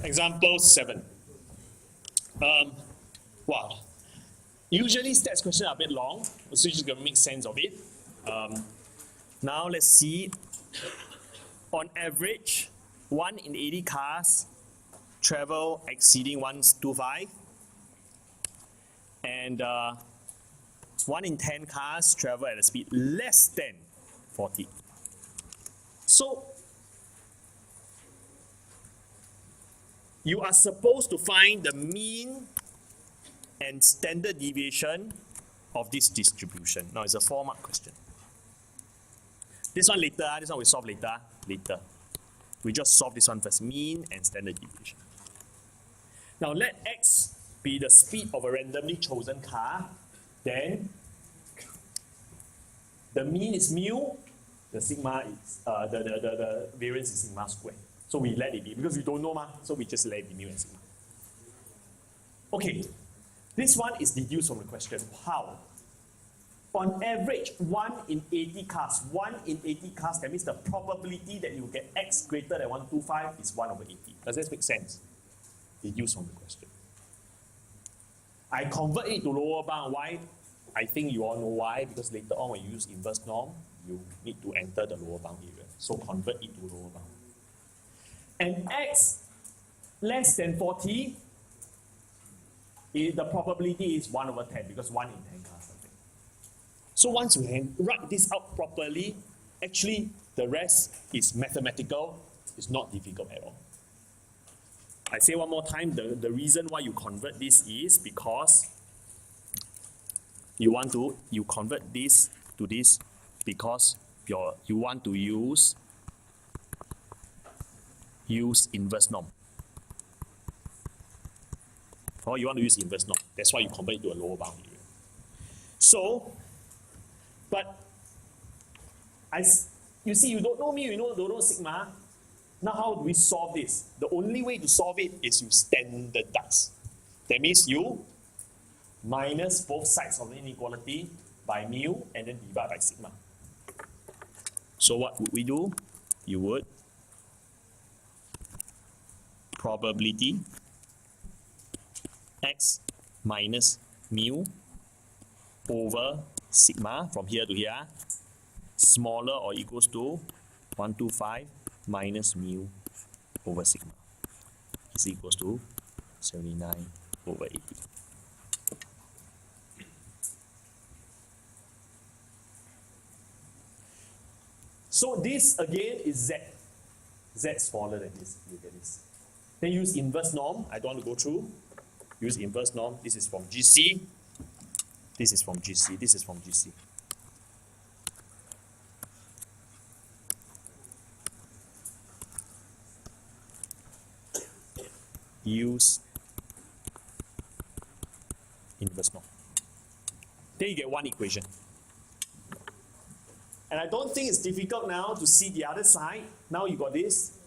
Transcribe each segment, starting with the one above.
Example 7. Wow. Usually stats questions are a bit long, so you're just going to make sense of it. Now let's see. On average, 1 in 80 cars travel exceeding 125, and 1 in 10 cars travel at a speed less than 40. So you are supposed to find the mean and standard deviation of this distribution. Now it's a 4-mark question. This one later, this one we solve later. We just solve this one first, mean and standard deviation. Now let x be the speed of a randomly chosen car, then the mean is mu, the sigma is, the variance is sigma squared. So we let it be, because we don't know, so we just let it be mu and sigma. Okay, this one is deduced from the question. How? On average, 1 in 80 cars. 1 in 80 cars, that means the probability that you get x greater than 125 is 1 over 80. Does this make sense? Deduced from the question. I convert it to lower bound. Why? I think you all know why, because later on when you use inverse norm, you need to enter the lower bound area. So convert it to lower bound. And x less than 40, the probability is 1 over 10, because 1 in 10 cars. So once you write this out properly, actually the rest is mathematical. It's not difficult at all. I say one more time, the reason why you convert this is because you convert this to this because you want to use inverse norm. Or you want to use inverse norm. That's why you convert it to a lower bound area. So, but you see, you don't know mu, you don't know sigma. Now how do we solve this? The only way to solve it is you standardize. That means you minus both sides of the inequality by mu and then divide by sigma. So what would we do? You would probability x minus mu over sigma from here to here, smaller or equals to 125 minus mu over sigma is equals to 79 over 80. So this again is z. Z is smaller than this. Look at this. Then use inverse norm. I don't want to go through. Use inverse norm. This is from GC. This is from GC. This is from GC. Use inverse norm. Then you get one equation. And I don't think it's difficult now to see the other side. Now you got this.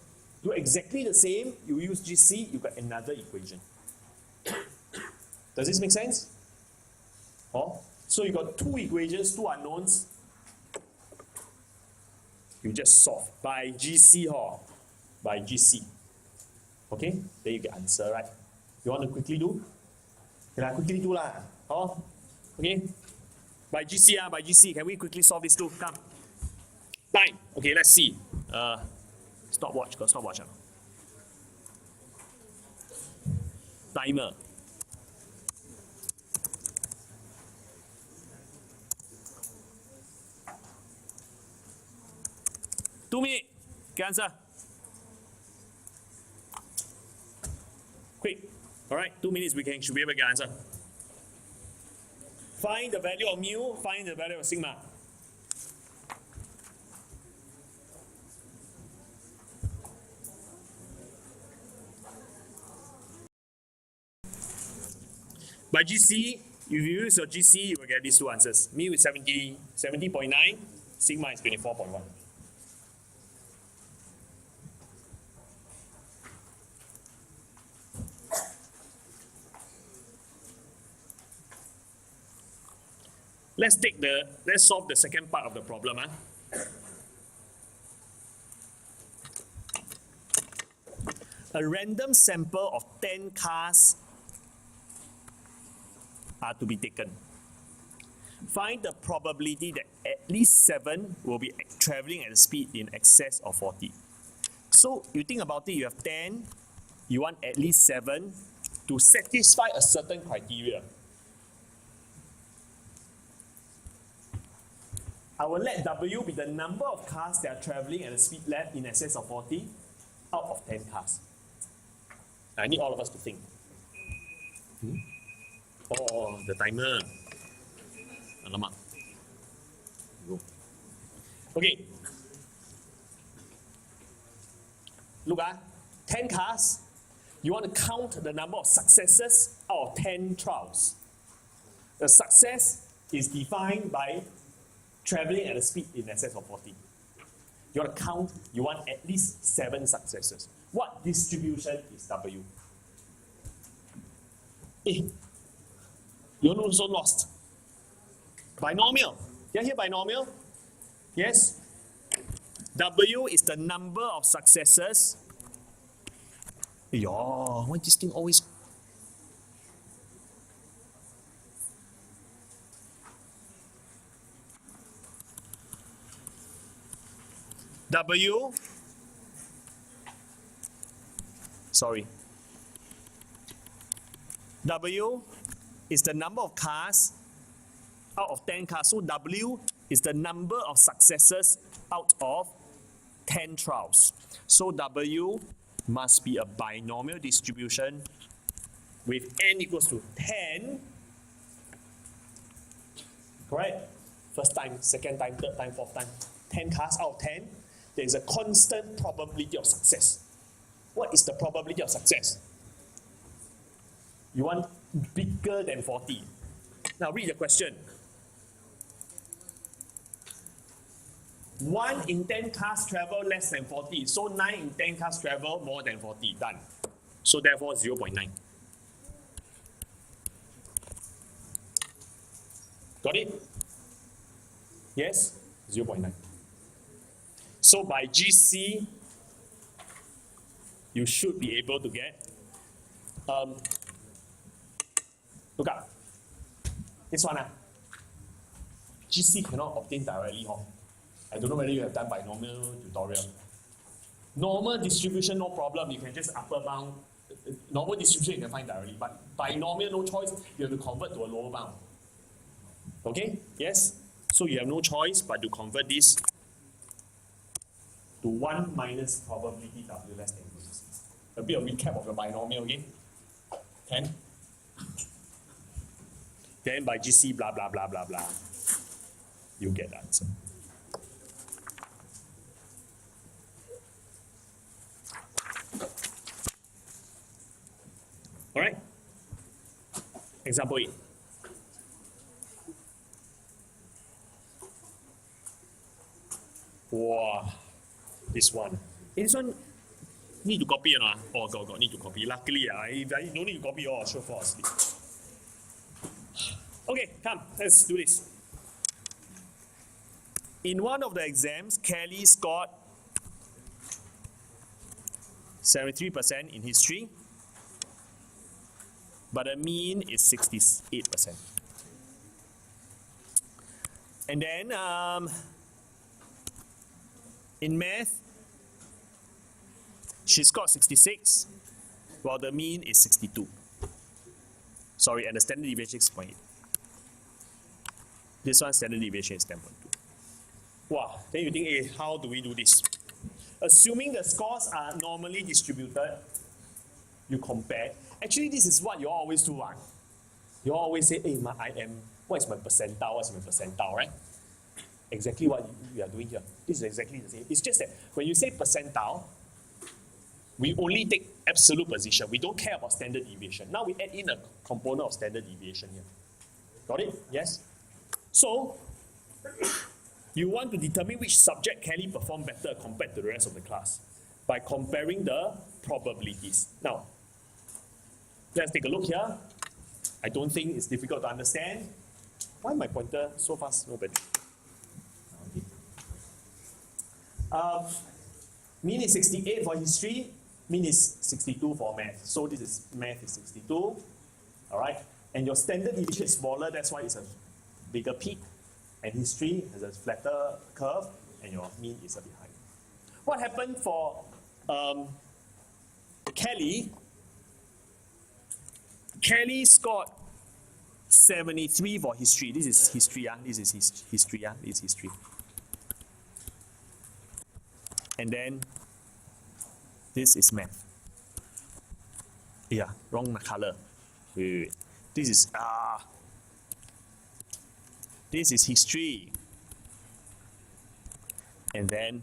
Do exactly the same. You use GC, you got another equation. Does this make sense? Oh, so you got two equations, two unknowns. You just solve by GC, by GC. Okay, then you get answer, right? You want to quickly do? Can I quickly do lah? Oh, okay. By GC, by GC, can we quickly solve this too? Come. Time. Okay, let's see. Stopwatch, got stopwatch. Timer. Two minutes. Get answer. Quick. All right, 2 minutes. Should be able to get answer. Find the value of mu. Find the value of sigma. By GC, if you use your GC, you will get these two answers. Mu is 70.9, sigma is 24.1. Let's solve the second part of the problem. a random sample of 10 cars are to be taken. Find the probability that at least 7 will be traveling at a speed in excess of 40. So you think about it, you have 10, you want at least 7 to satisfy a certain criteria. I will let W be the number of cars that are traveling at a speed left in excess of 40 out of 10 cars. I need all of us to think. Oh, the timer. Alamak. Go. Okay. Look, 10 cars. You want to count the number of successes out of 10 trials. The success is defined by traveling at a speed in excess of 40. You want to count, you want at least 7 successes. What distribution is W? You're also lost. Binomial. You hear binomial? Yes? W is the number of successes. Why this thing always... W is the number of cars out of 10 cars. So W is the number of successes out of 10 trials. So W must be a binomial distribution with n equals to 10. Correct? First time, second time, third time, fourth time. 10 cars out of 10. There is a constant probability of success. What is the probability of success? You want bigger than 40. Now read the question. 1 in 10 cars travel less than 40. So 9 in 10 cars travel more than 40. Done. So therefore 0.9. Got it? Yes? 0.9. So by GC, you should be able to get, look up, this one, GC cannot obtain directly. I don't know whether you have done binomial tutorial. Normal distribution, no problem, you can just upper bound. Normal distribution you can find directly, but binomial, no choice, you have to convert to a lower bound. Okay, yes? So you have no choice but to convert this to 1 minus probability W less than equal to 6. A bit of recap of the binomial again. 10. Then by GC blah blah blah blah blah, you get the answer. Alright? Example 8. Wow, this one. This one need to copy or not? Oh, got need to copy. Luckily, if I don't need to copy, I'll sure fall asleep. Okay, come, let's do this. In one of the exams, Kelly scored 73% in history, but the mean is 68%. And then, in math, she scored 66, while the mean is 62. Sorry, and the standard deviation is 6.8. This one, standard deviation is 10.2. Wow, then you think, hey, how do we do this? Assuming the scores are normally distributed, you compare. Actually, this is what you always do. You always say, hey, what is my percentile? What's my percentile, right? Exactly what we are doing here. This is exactly the same. It's just that when you say percentile, we only take absolute position. We don't care about standard deviation. Now we add in a component of standard deviation here. Got it? Yes? So, you want to determine which subject Kelly performed better compared to the rest of the class by comparing the probabilities. Now, let's take a look here. I don't think it's difficult to understand. Why my pointer so fast? Nobody. Mean is 68 for history, Mean is 62 for math. So this is math is 62. All right. And your standard deviation is smaller, that's why it's a bigger peak. And history has a flatter curve, and your mean is a bit higher. What happened for Kelly? Kelly scored 73 for history. This is history. This is history. This is history. And then this is math. Yeah, wrong color. Wait. This is history. And then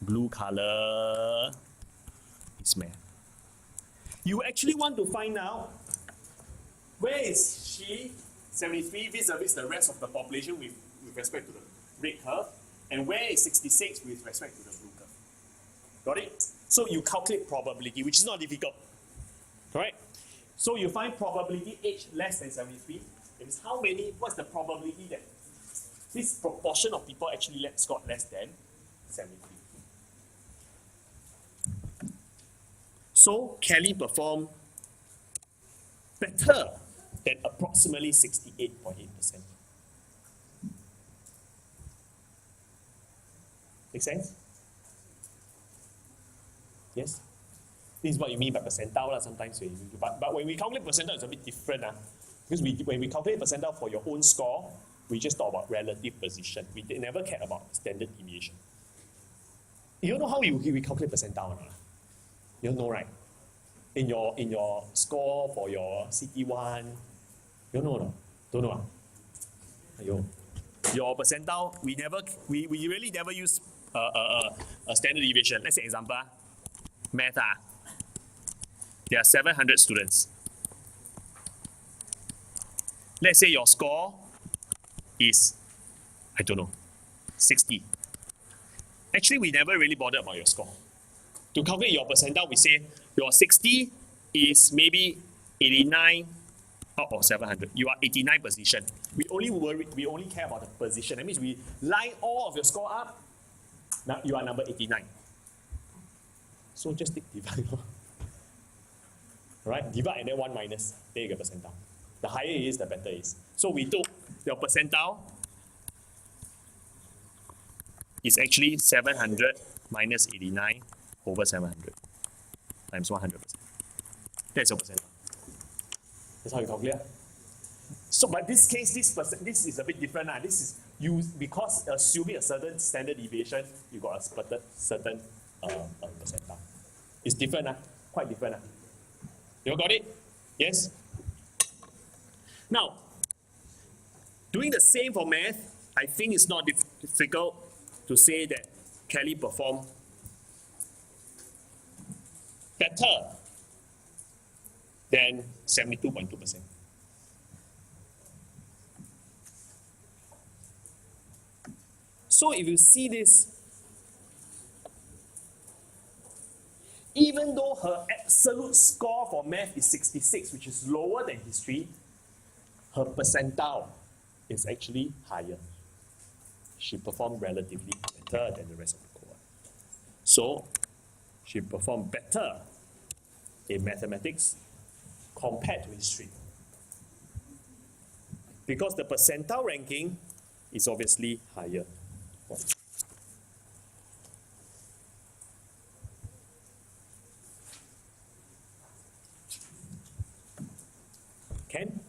blue color is math. You actually want to find out where is she 73 vis-a-vis the rest of the population with respect to the red curve, and where is 66 with respect to the blue curve. Got it? So you calculate probability, which is not difficult. Correct? So you find probability H less than 73. It means what's the probability that this proportion of people actually scored less than 73. So Kelly performed better than approximately 68.8%. Make sense? Yes? This is what you mean by percentile sometimes. But when we calculate percentile, it's a bit different. Because when we calculate percentile for your own score, we just talk about relative position. We never care about standard deviation. You don't know how we calculate percentile or not? You don't know, right? In your score for your CT1, you don't know, no? Don't know. Ayo. Your percentile, we really never use a standard deviation. Let's say example, math. There are 700 students. Let's say your score is, I don't know, 60. Actually, we never really bother about your score. To calculate your percentile, we say your 60 is maybe 89 out of 700. You are 89 position. We only care about the position. That means we line all of your score up. Now you are number 89. So just take divide. Right? Divide and then 1 minus. Then you get percentile. The higher it is, the better it is. So we took your percentile is actually 700 minus 89 over 700 times 100%. That's your percentile. That's how you calculate. So, but this case, this is a bit different. This is because assuming a certain standard deviation, you got a certain percentile. It's different, quite different. You got it? Yes? Now, doing the same for math, I think it's not difficult to say that Kelly performed better than 72.2%. So if you see this, even though her absolute score for math is 66, which is lower than history, her percentile is actually higher. She performed relatively better than the rest of the cohort. So she performed better in mathematics compared to history. Because the percentile ranking is obviously higher. Can?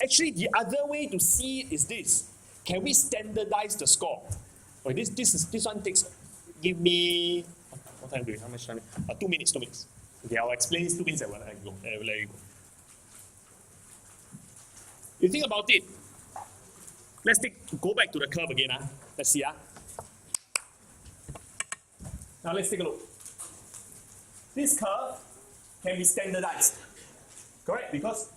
Actually, the other way to see it is this. Can we standardize the score? Oh, this one takes, give me, what time do we, how much time? 2 minutes, 2 minutes. Okay, I'll explain this 2 minutes and I will let you go. You think about it. Let's go back to the curve again. Let's see. Now let's take a look. This curve can be standardized. Correct? Because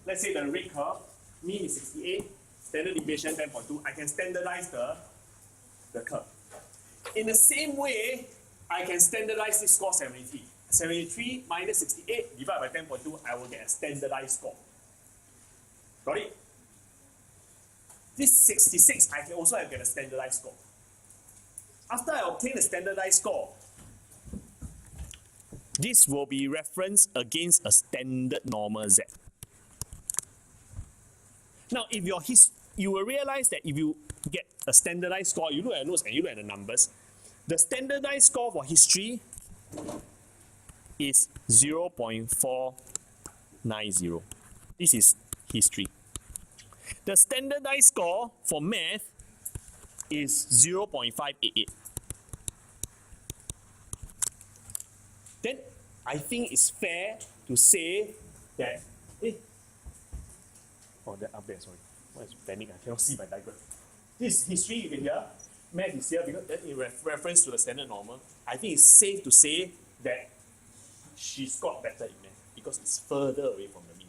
let's say the red curve, mean is 68, standard deviation 10.2. I can standardize the curve. In the same way, I can standardize this score 73. 73 minus 68 divided by 10.2, I will get a standardized score. Got it? This 66, I can also get a standardized score. After I obtain a standardized score, this will be referenced against a standard normal Z. Now, if you will realize that if you get a standardized score, you look at the notes and you look at the numbers, the standardized score for history is 0.490. This is history. The standardized score for math is 0.588. Then I think it's fair to say that, oh, that up there, sorry. What is panic? I cannot see my diagram. This history, you can hear, math is here because in reference to the standard normal. I think it's safe to say that she scored better in math because it's further away from the mean.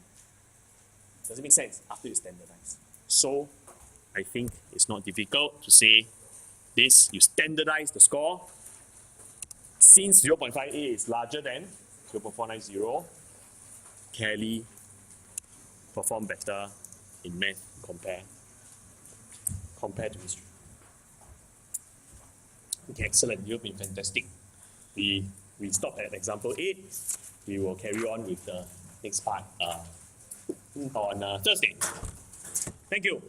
Does it make sense? After you standardize. So, I think it's not difficult to say this. You standardize the score. Since 0.58 is larger than 0.490, Kelly performed better in math compared to history. Okay, excellent. You've been fantastic. We stopped at example 8. We will carry on with the next part on Thursday. Thank you.